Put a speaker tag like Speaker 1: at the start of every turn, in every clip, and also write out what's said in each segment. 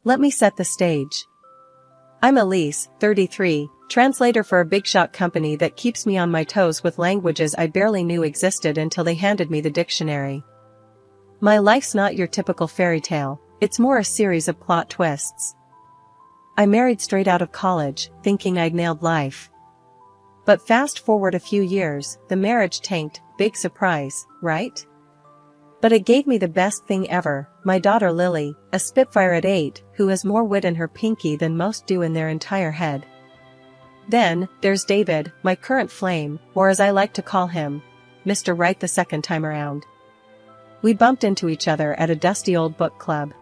Speaker 1: Let me set the stage. I'm Elise, 33, translator for a big shot company that keeps me on my toes with languages I barely knew existed until they handed me the dictionary. My life's not your typical fairy tale, it's more a series of plot twists. I married straight out of college, thinking I'd nailed life. But fast forward a few years, the marriage tanked, big surprise, right? But it gave me the best thing ever, my daughter Lily, a spitfire at 8, who has more wit in her pinky than most do in their entire head. Then, there's David, my current flame, or as I like to call him, Mr. Right the second time around. We bumped into each other at a dusty old book club.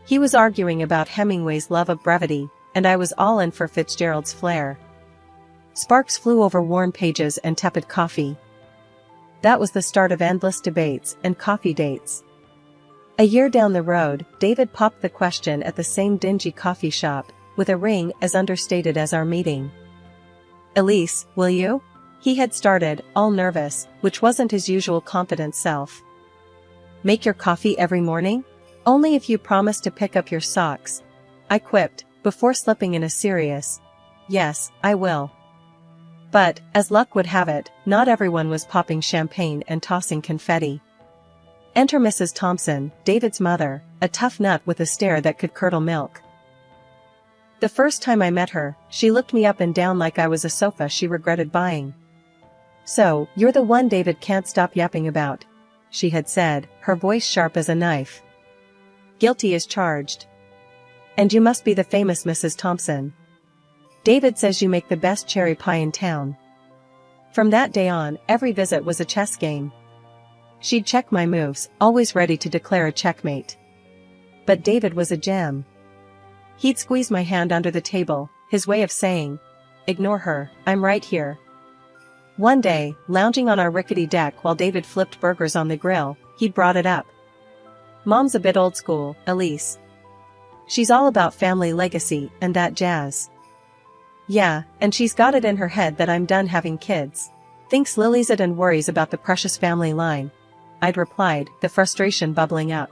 Speaker 1: He was arguing about Hemingway's love of brevity, and I was all in for Fitzgerald's flair. Sparks flew over worn pages and tepid coffee. That was the start of endless debates and coffee dates. A year down the road, David popped the question at the same dingy coffee shop, with a ring as understated as our meeting. "Elise, will you?" He had started, all nervous, which wasn't his usual confident self. "Make your coffee every morning? Only if you promise to pick up your socks," I quipped, before slipping in a serious, "Yes, I will." But, as luck would have it, not everyone was popping champagne and tossing confetti. Enter Mrs. Thompson, David's mother, a tough nut with a stare that could curdle milk. The first time I met her, she looked me up and down like I was a sofa she regretted buying. "So, you're the one David can't stop yapping about," she had said, her voice sharp as a knife. "Guilty as charged. And you must be the famous Mrs. Thompson. David says you make the best cherry pie in town." From that day on, every visit was a chess game. She'd check my moves, always ready to declare a checkmate. But David was a gem. He'd squeeze my hand under the table, his way of saying, "Ignore her, I'm right here." One day, lounging on our rickety deck while David flipped burgers on the grill, he'd brought it up. "Mom's a bit old school, Elise. She's all about family legacy and that jazz. Yeah, and she's got it in her head that I'm done having kids. Thinks Lily's it and worries about the precious family line," I'd replied, the frustration bubbling up.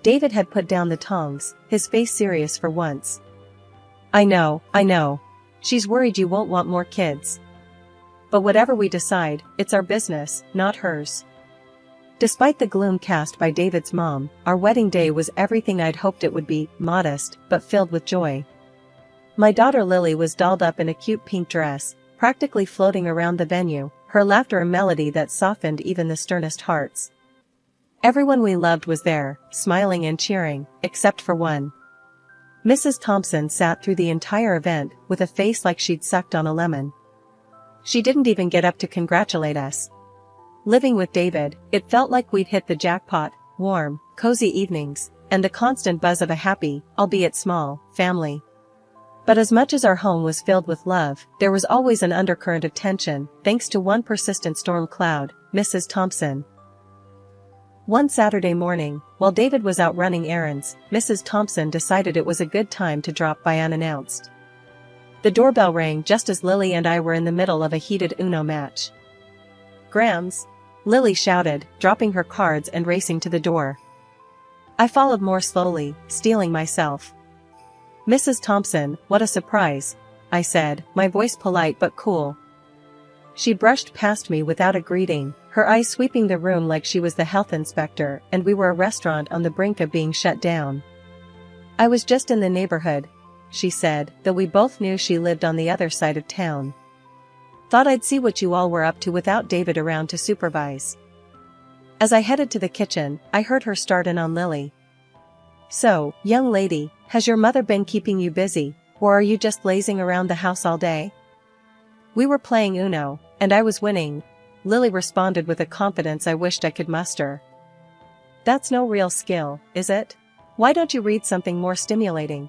Speaker 1: David had put down the tongs, his face serious for once. I know. She's worried you won't want more kids. But whatever we decide, it's our business, not hers." Despite the gloom cast by David's mom, our wedding day was everything I'd hoped it would be, modest, but filled with joy. My daughter Lily was dolled up in a cute pink dress, practically floating around the venue, her laughter a melody that softened even the sternest hearts. Everyone we loved was there, smiling and cheering, except for one. Mrs. Thompson sat through the entire event with a face like she'd sucked on a lemon. She didn't even get up to congratulate us. Living with David, it felt like we'd hit the jackpot, warm, cozy evenings, and the constant buzz of a happy, albeit small, family. But as much as our home was filled with love, there was always an undercurrent of tension, thanks to one persistent storm cloud, Mrs. Thompson. One Saturday morning, while David was out running errands, Mrs. Thompson decided it was a good time to drop by unannounced. The doorbell rang just as Lily and I were in the middle of a heated Uno match. "Grams!" Lily shouted, dropping her cards and racing to the door. I followed more slowly, steeling myself. "Mrs. Thompson, what a surprise," I said, my voice polite but cool. She brushed past me without a greeting, her eyes sweeping the room like she was the health inspector and we were a restaurant on the brink of being shut down. "I was just in the neighborhood," she said, though we both knew she lived on the other side of town. "Thought I'd see what you all were up to without David around to supervise." As I headed to the kitchen, I heard her start in on Lily. "So, young lady, has your mother been keeping you busy, or are you just lazing around the house all day?" "We were playing Uno, and I was winning," Lily responded with a confidence I wished I could muster. "That's no real skill, is it? Why don't you read something more stimulating?"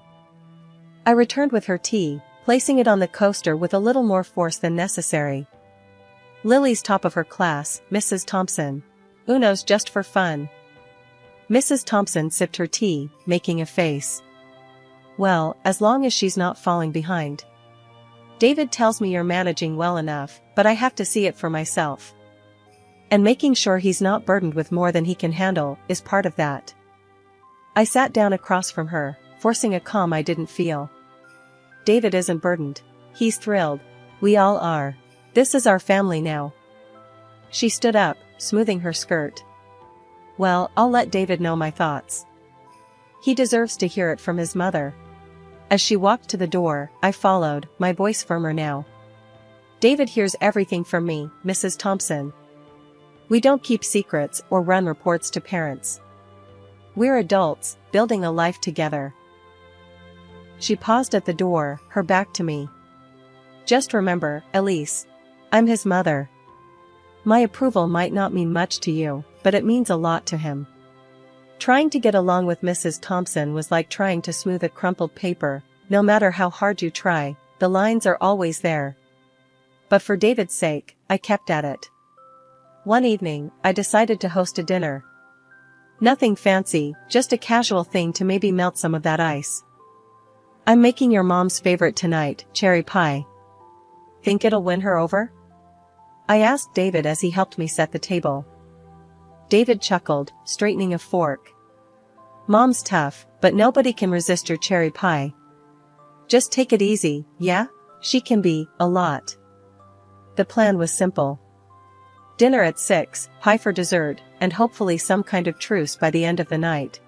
Speaker 1: I returned with her tea, placing it on the coaster with a little more force than necessary. "Lily's top of her class, Mrs. Thompson. Uno's just for fun." Mrs. Thompson sipped her tea, making a face. "Well, as long as she's not falling behind. David tells me you're managing well enough, but I have to see it for myself. And making sure he's not burdened with more than he can handle is part of that." I sat down across from her, forcing a calm I didn't feel. David isn't burdened. He's thrilled. We all are. This is our family now. She stood up, smoothing her skirt. Well, I'll let David know my thoughts. He deserves to hear it from his mother. As she walked to the door, I followed, my voice firmer now. David hears everything from me, Mrs. Thompson. We don't keep secrets or run reports to parents. We're adults, building a life together. She paused at the door, her back to me. Just remember, Elise. I'm his mother. My approval might not mean much to you, but it means a lot to him. Trying to get along with Mrs. Thompson was like trying to smooth a crumpled paper. No matter how hard you try, the lines are always there. But for David's sake, I kept at it. One evening, I decided to host a dinner. Nothing fancy, just a casual thing to maybe melt some of that ice. I'm making your mom's favorite tonight, cherry pie. Think it'll win her over? I asked David as he helped me set the table. David chuckled, straightening a fork. Mom's tough, but nobody can resist your cherry pie. Just take it easy, yeah? She can be, a lot. The plan was simple. Dinner at 6, pie for dessert, and hopefully some kind of truce by the end of the night.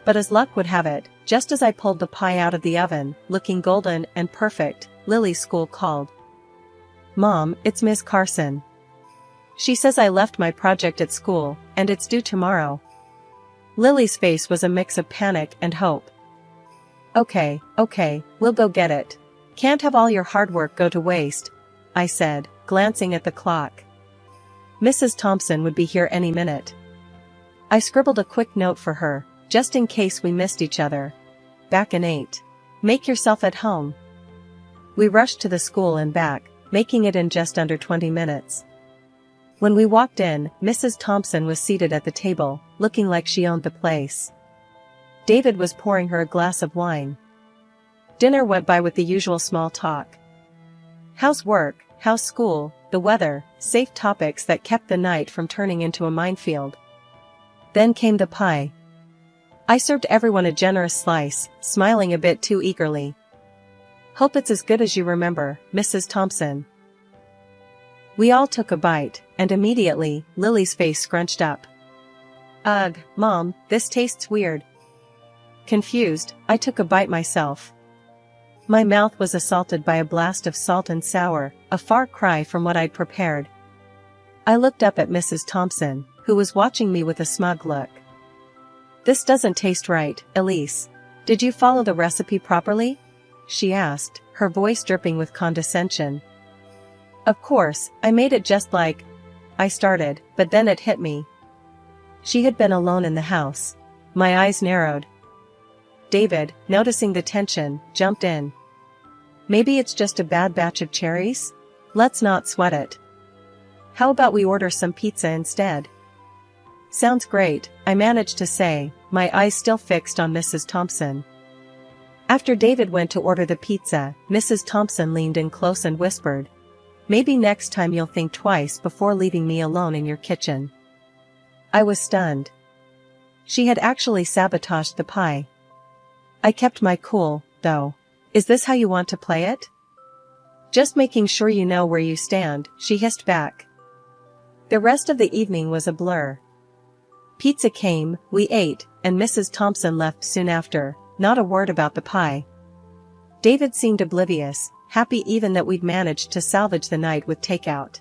Speaker 1: But as luck would have it, just as I pulled the pie out of the oven, looking golden and perfect, Lily's school called. Mom, it's Miss Carson. She says I left my project at school, and it's due tomorrow. Lily's face was a mix of panic and hope. Okay, we'll go get it. Can't have all your hard work go to waste, I said, glancing at the clock. Mrs. Thompson would be here any minute. I scribbled a quick note for her, just in case we missed each other. Back in 8. Make yourself at home. We rushed to the school and back, making it in just under 20 minutes. When we walked in, Mrs. Thompson was seated at the table, looking like she owned the place. David was pouring her a glass of wine. Dinner went by with the usual small talk. How's work, how's school, the weather, safe topics that kept the night from turning into a minefield. Then came the pie. I served everyone a generous slice, smiling a bit too eagerly. Hope it's as good as you remember, Mrs. Thompson. We all took a bite, and immediately, Lily's face scrunched up. Ugh, Mom, this tastes weird. Confused, I took a bite myself. My mouth was assaulted by a blast of salt and sour, a far cry from what I'd prepared. I looked up at Mrs. Thompson, who was watching me with a smug look. This doesn't taste right, Elise. Did you follow the recipe properly? She asked, her voice dripping with condescension. Of course, I made it just like I started, but then it hit me. She had been alone in the house. My eyes narrowed. David, noticing the tension, jumped in. Maybe it's just a bad batch of cherries? Let's not sweat it. How about we order some pizza instead? Sounds great, I managed to say, my eyes still fixed on Mrs. Thompson. After David went to order the pizza, Mrs. Thompson leaned in close and whispered, maybe next time you'll think twice before leaving me alone in your kitchen. I was stunned. She had actually sabotaged the pie. I kept my cool, though. Is this how you want to play it? Just making sure you know where you stand, she hissed back. The rest of the evening was a blur. Pizza came, we ate, and Mrs. Thompson left soon after, not a word about the pie. David seemed oblivious, happy even that we'd managed to salvage the night with takeout.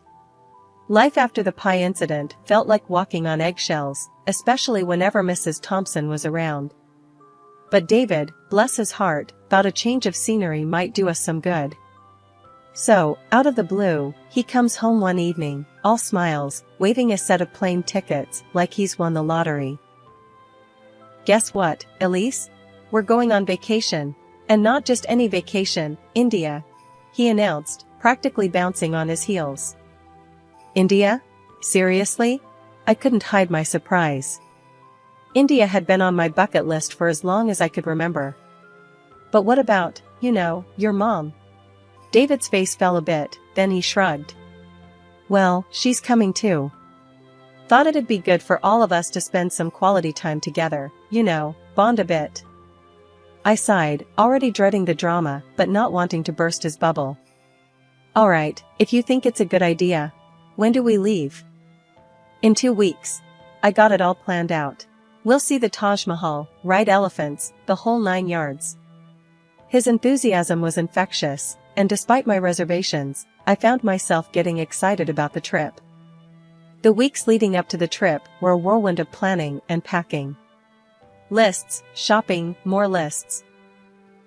Speaker 1: Life after the pie incident felt like walking on eggshells, especially whenever Mrs. Thompson was around. But David, bless his heart, thought a change of scenery might do us some good. So, out of the blue, he comes home one evening, all smiles, waving a set of plane tickets, like he's won the lottery. Guess what, Elise? We're going on vacation. And not just any vacation, India, he announced, practically bouncing on his heels. India? Seriously? I couldn't hide my surprise. India had been on my bucket list for as long as I could remember. But what about, your mom? David's face fell a bit, then he shrugged. Well, she's coming too. Thought it'd be good for all of us to spend some quality time together, bond a bit. I sighed, already dreading the drama, but not wanting to burst his bubble. Alright, if you think it's a good idea. When do we leave? In 2 weeks. I got it all planned out. We'll see the Taj Mahal, ride elephants, the whole 9 yards. His enthusiasm was infectious, and despite my reservations, I found myself getting excited about the trip. The weeks leading up to the trip were a whirlwind of planning and packing. Lists, shopping, more lists.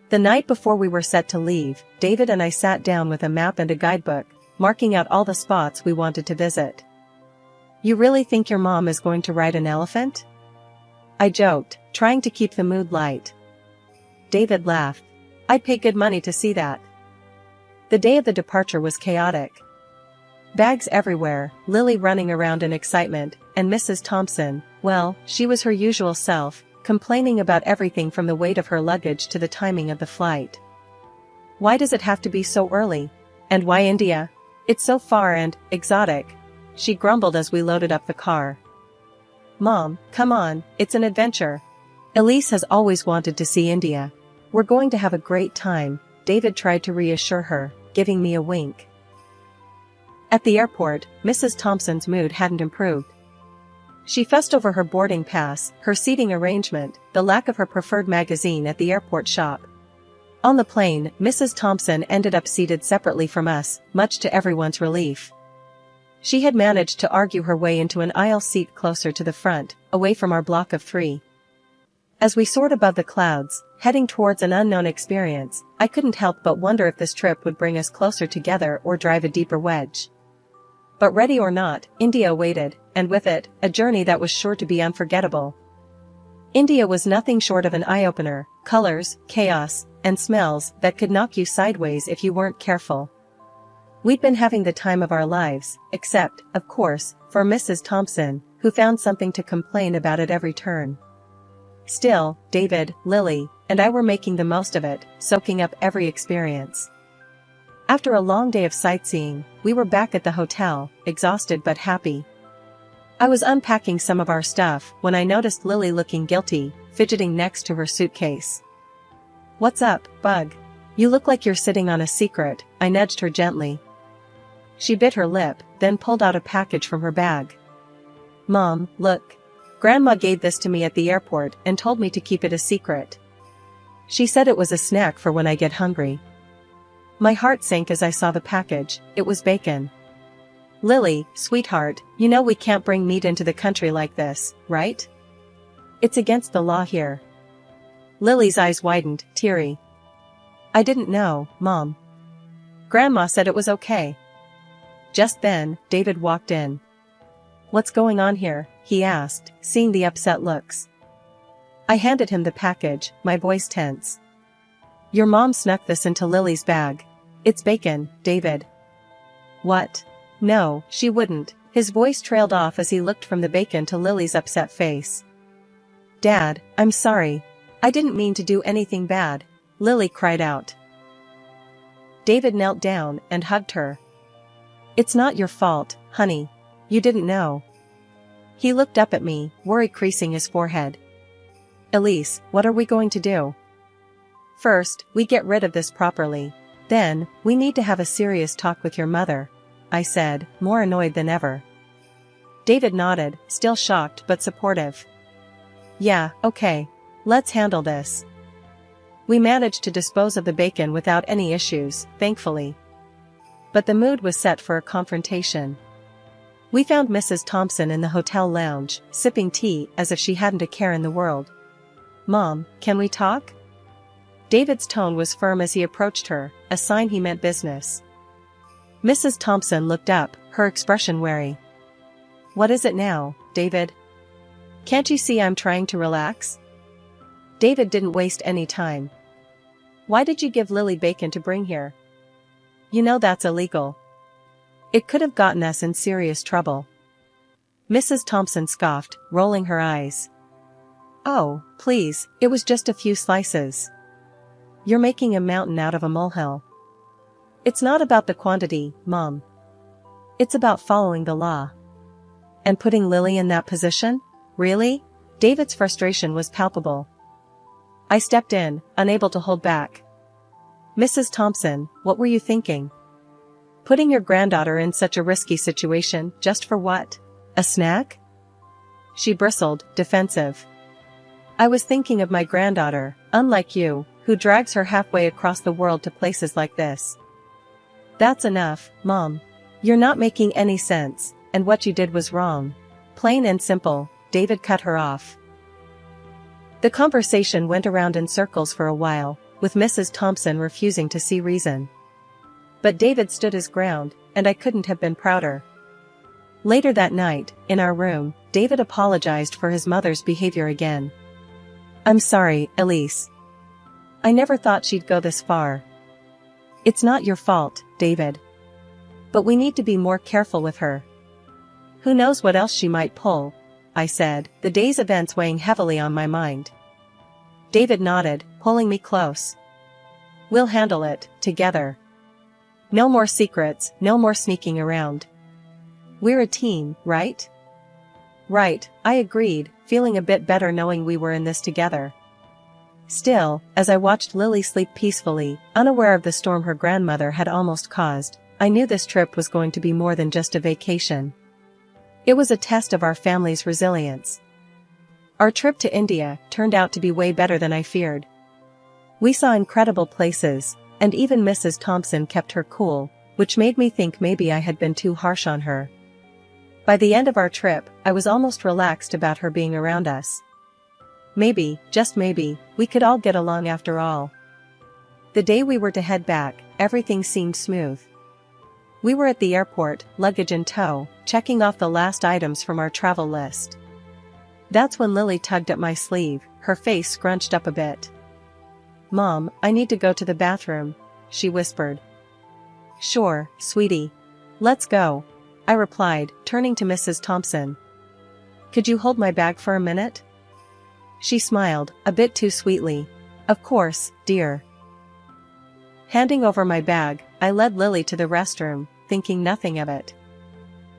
Speaker 1: The night before we were set to leave, David and I sat down with a map and a guidebook, marking out all the spots we wanted to visit. You really think your mom is going to ride an elephant? I joked, trying to keep the mood light. David laughed. I'd pay good money to see that. The day of the departure was chaotic. Bags everywhere, Lily running around in excitement, and Mrs. Thompson, well, she was her usual self, complaining about everything from the weight of her luggage to the timing of the flight. Why does it have to be so early? And why India? It's so far and exotic, she grumbled as we loaded up the car. Mom, come on, it's an adventure. Elise has always wanted to see India. We're going to have a great time, David tried to reassure her, giving me a wink. At the airport, Mrs. Thompson's mood hadn't improved. She fussed over her boarding pass, her seating arrangement, the lack of her preferred magazine at the airport shop. On the plane, Mrs. Thompson ended up seated separately from us, much to everyone's relief. She had managed to argue her way into an aisle seat closer to the front, away from our block of 3. As we soared above the clouds, heading towards an unknown experience, I couldn't help but wonder if this trip would bring us closer together or drive a deeper wedge. But ready or not, India awaited, and with it, a journey that was sure to be unforgettable. India was nothing short of an eye-opener, colors, chaos, and smells that could knock you sideways if you weren't careful. We'd been having the time of our lives, except, of course, for Mrs. Thompson, who found something to complain about at every turn. Still, David, Lily, and I were making the most of it, soaking up every experience. After a long day of sightseeing, we were back at the hotel, exhausted but happy. I was unpacking some of our stuff when I noticed Lily looking guilty, fidgeting next to her suitcase. What's up, Bug? You look like you're sitting on a secret, I nudged her gently. She bit her lip, then pulled out a package from her bag. Mom, look. Grandma gave this to me at the airport and told me to keep it a secret. She said it was a snack for when I get hungry. My heart sank as I saw the package. It was bacon. Lily, sweetheart, you know we can't bring meat into the country like this, right? It's against the law here. Lily's eyes widened, teary. I didn't know, Mom. Grandma said it was okay. Just then, David walked in. What's going on here? He asked, seeing the upset looks. I handed him the package, my voice tense. Your mom snuck this into Lily's bag. It's bacon, David. What? No, she wouldn't. His voice trailed off as he looked from the bacon to Lily's upset face. Dad, I'm sorry. I didn't mean to do anything bad, Lily cried out. David knelt down and hugged her. It's not your fault, honey. You didn't know. He looked up at me, worry creasing his forehead. Elise, what are we going to do? First, we get rid of this properly. Then, we need to have a serious talk with your mother, I said, more annoyed than ever. David nodded, still shocked but supportive. Yeah, okay. Let's handle this. We managed to dispose of the bacon without any issues, thankfully. But the mood was set for a confrontation. We found Mrs. Thompson in the hotel lounge, sipping tea as if she hadn't a care in the world. Mom, can we talk? David's tone was firm as he approached her, a sign he meant business. Mrs. Thompson looked up, her expression wary. What is it now, David? Can't you see I'm trying to relax? David didn't waste any time. Why did you give Lily bacon to bring here? You know that's illegal. It could have gotten us in serious trouble. Mrs. Thompson scoffed, rolling her eyes. Oh, please, it was just a few slices. You're making a mountain out of a molehill. It's not about the quantity, Mom. It's about following the law. And putting Lily in that position? Really? David's frustration was palpable. I stepped in, unable to hold back. Mrs. Thompson, what were you thinking? Putting your granddaughter in such a risky situation, just for what? A snack? She bristled, defensive. I was thinking of my granddaughter, unlike you, who drags her halfway across the world to places like this. That's enough, Mom. You're not making any sense, and what you did was wrong. Plain and simple, David cut her off. The conversation went around in circles for a while, with Mrs. Thompson refusing to see reason. But David stood his ground, and I couldn't have been prouder. Later that night, in our room, David apologized for his mother's behavior again. I'm sorry, Elise. I never thought she'd go this far. It's not your fault, David. But we need to be more careful with her. Who knows what else she might pull, I said, the day's events weighing heavily on my mind. David nodded, pulling me close. We'll handle it, together. No more secrets, no more sneaking around. We're a team, right? Right, I agreed, feeling a bit better knowing we were in this together. Still, as I watched Lily sleep peacefully, unaware of the storm her grandmother had almost caused, I knew this trip was going to be more than just a vacation. It was a test of our family's resilience. Our trip to India turned out to be way better than I feared. We saw incredible places, and even Mrs. Thompson kept her cool, which made me think maybe I had been too harsh on her. By the end of our trip, I was almost relaxed about her being around us. Maybe, just maybe, we could all get along after all. The day we were to head back, everything seemed smooth. We were at the airport, luggage in tow, checking off the last items from our travel list. That's when Lily tugged at my sleeve, her face scrunched up a bit. Mom, I need to go to the bathroom, she whispered. Sure, sweetie. Let's go, I replied, turning to Mrs. Thompson. Could you hold my bag for a minute? She smiled, a bit too sweetly. Of course, dear. Handing over my bag, I led Lily to the restroom, thinking nothing of it.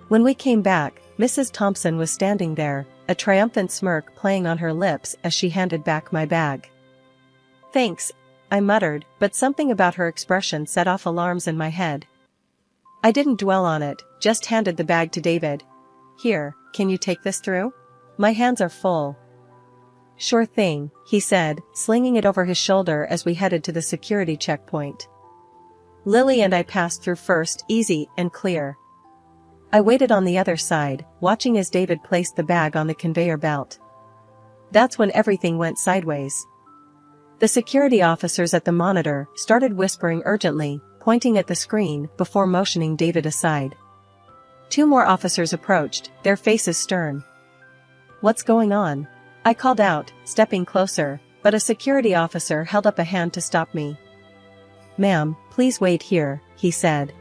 Speaker 1: When we came back, Mrs. Thompson was standing there, a triumphant smirk playing on her lips as she handed back my bag. Thanks, I muttered, but something about her expression set off alarms in my head. I didn't dwell on it, just handed the bag to David. Here, can you take this through? My hands are full. Sure thing, he said, slinging it over his shoulder as we headed to the security checkpoint. Lily and I passed through first, easy and clear. I waited on the other side, watching as David placed the bag on the conveyor belt. That's when everything went sideways. The security officers at the monitor started whispering urgently, pointing at the screen before motioning David aside. 2 more officers approached, their faces stern. What's going on? I called out, stepping closer, but a security officer held up a hand to stop me. Ma'am, please wait here, he said.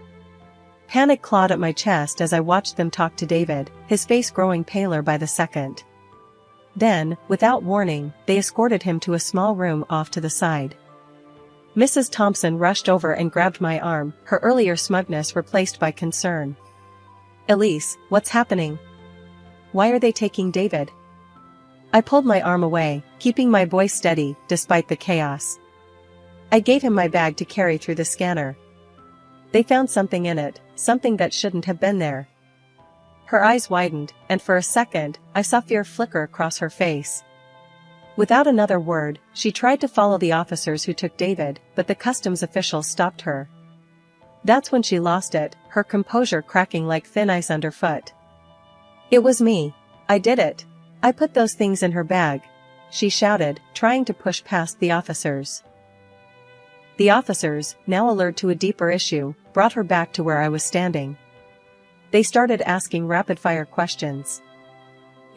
Speaker 1: Panic clawed at my chest as I watched them talk to David, his face growing paler by the second. Then, without warning, they escorted him to a small room off to the side. Mrs. Thompson rushed over and grabbed my arm, her earlier smugness replaced by concern. Elise, what's happening? Why are they taking David? I pulled my arm away, keeping my voice steady, despite the chaos. I gave him my bag to carry through the scanner. They found something in it, something that shouldn't have been there. Her eyes widened, and for a second, I saw fear flicker across her face. Without another word, she tried to follow the officers who took David, but the customs officials stopped her. That's when she lost it, her composure cracking like thin ice underfoot. It was me. I did it. I put those things in her bag, she shouted, trying to push past the officers. The officers, now alert to a deeper issue, brought her back to where I was standing. They started asking rapid-fire questions.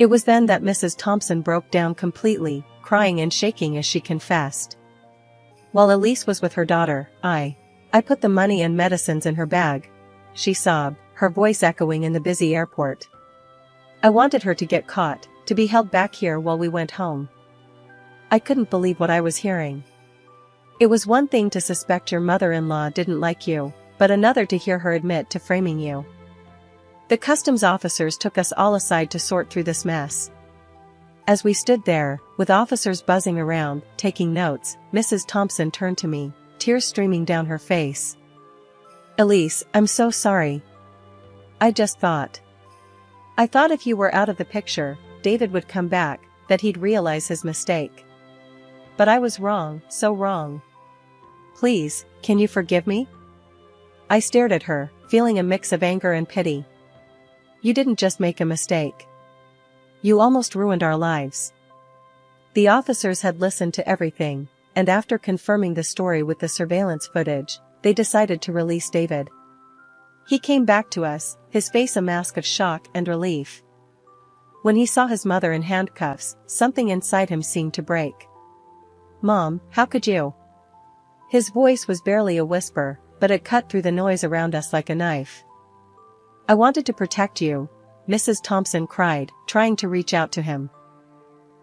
Speaker 1: It was then that Mrs. Thompson broke down completely, crying and shaking as she confessed. While Elise was with her daughter, I put the money and medicines in her bag, she sobbed, her voice echoing in the busy airport. I wanted her to get caught, to be held back here while we went home. I couldn't believe what I was hearing. It was one thing to suspect your mother-in-law didn't like you, but another to hear her admit to framing you. The customs officers took us all aside to sort through this mess. As we stood there, with officers buzzing around, taking notes, Mrs. Thompson turned to me, tears streaming down her face. "Elise, I'm so sorry. I just thought. I thought if you were out of the picture, David would come back, that he'd realize his mistake. But I was wrong, so wrong. Please, can you forgive me?" I stared at her, feeling a mix of anger and pity. "You didn't just make a mistake. You almost ruined our lives." The officers had listened to everything, and after confirming the story with the surveillance footage, they decided to release David. He came back to us, his face a mask of shock and relief. When he saw his mother in handcuffs, something inside him seemed to break. "Mom, how could you?" His voice was barely a whisper, but it cut through the noise around us like a knife. "I wanted to protect you," Mrs. Thompson cried, trying to reach out to him.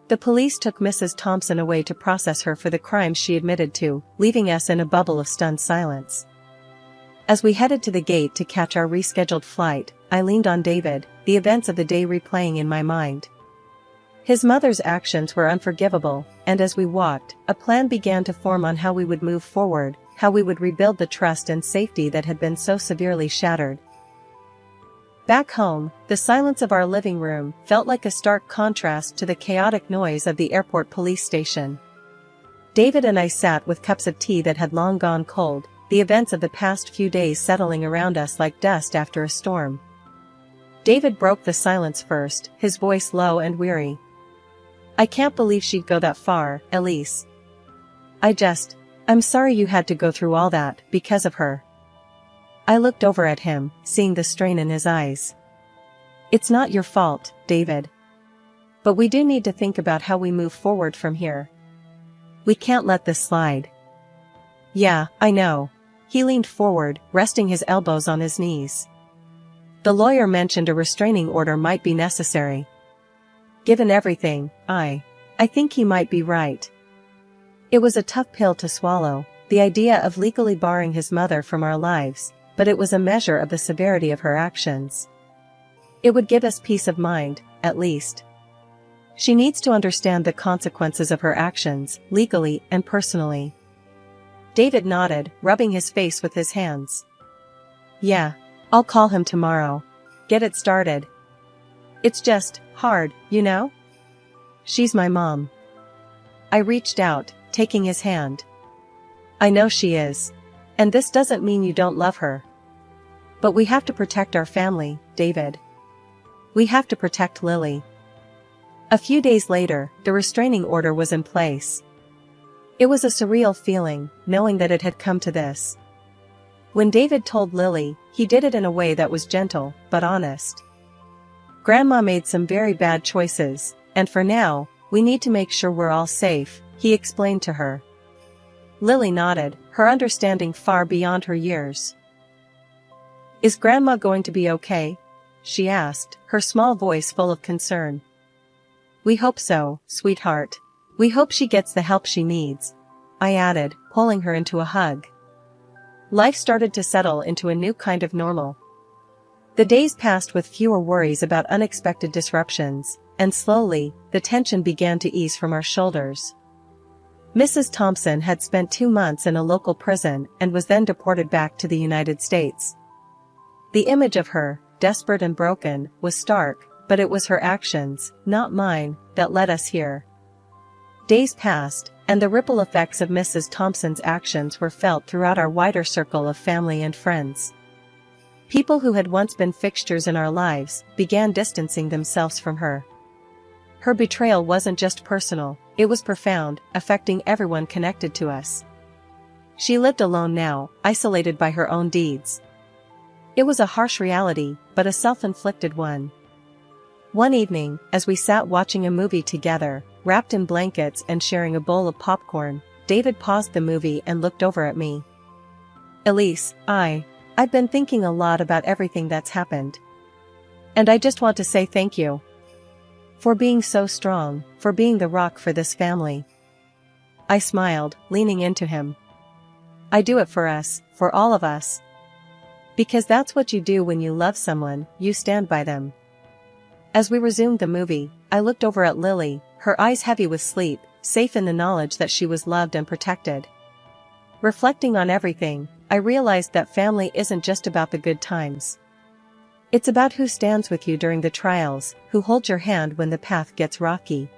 Speaker 1: The police took Mrs. Thompson away to process her for the crimes she admitted to, leaving us in a bubble of stunned silence. As we headed to the gate to catch our rescheduled flight, I leaned on David, the events of the day replaying in my mind. His mother's actions were unforgivable, and as we walked, a plan began to form on how we would move forward, how we would rebuild the trust and safety that had been so severely shattered. Back home, the silence of our living room felt like a stark contrast to the chaotic noise of the airport police station. David and I sat with cups of tea that had long gone cold, the events of the past few days settling around us like dust after a storm. David broke the silence first, his voice low and weary. "I can't believe she'd go that far, Elise. I'm sorry you had to go through all that, because of her." I looked over at him, seeing the strain in his eyes. "It's not your fault, David. But we do need to think about how we move forward from here. We can't let this slide." "Yeah, I know." He leaned forward, resting his elbows on his knees. "The lawyer mentioned a restraining order might be necessary. Given everything, I think he might be right." It was a tough pill to swallow, the idea of legally barring his mother from our lives, but it was a measure of the severity of her actions. It would give us peace of mind, at least. She needs to understand the consequences of her actions, legally and personally. David nodded, rubbing his face with his hands. "Yeah, I'll call him tomorrow. Get it started. It's just hard, you know? She's my mom." I reached out, taking his hand. "I know she is. And this doesn't mean you don't love her. But we have to protect our family, David. We have to protect Lily." A few days later, the restraining order was in place. It was a surreal feeling, knowing that it had come to this. When David told Lily, he did it in a way that was gentle, but honest. "Grandma made some very bad choices, and for now, we need to make sure we're all safe," he explained to her. Lily nodded, her understanding far beyond her years. "Is Grandma going to be okay?" she asked, her small voice full of concern. "We hope so, sweetheart. We hope she gets the help she needs," I added, pulling her into a hug. Life started to settle into a new kind of normal. The days passed with fewer worries about unexpected disruptions, and slowly, the tension began to ease from our shoulders. Mrs. Thompson had spent 2 months in a local prison and was then deported back to the United States. The image of her, desperate and broken, was stark, but it was her actions, not mine, that led us here. Days passed, and the ripple effects of Mrs. Thompson's actions were felt throughout our wider circle of family and friends. People who had once been fixtures in our lives began distancing themselves from her. Her betrayal wasn't just personal, it was profound, affecting everyone connected to us. She lived alone now, isolated by her own deeds. It was a harsh reality, but a self-inflicted one. One evening, as we sat watching a movie together, wrapped in blankets and sharing a bowl of popcorn, David paused the movie and looked over at me. "Elise, I've been thinking a lot about everything that's happened. And I just want to say thank you. For being so strong, for being the rock for this family." I smiled, leaning into him. "I do it for us, for all of us. Because that's what you do when you love someone, you stand by them." As we resumed the movie, I looked over at Lily, her eyes heavy with sleep, safe in the knowledge that she was loved and protected. Reflecting on everything, I realized that family isn't just about the good times. It's about who stands with you during the trials, who holds your hand when the path gets rocky.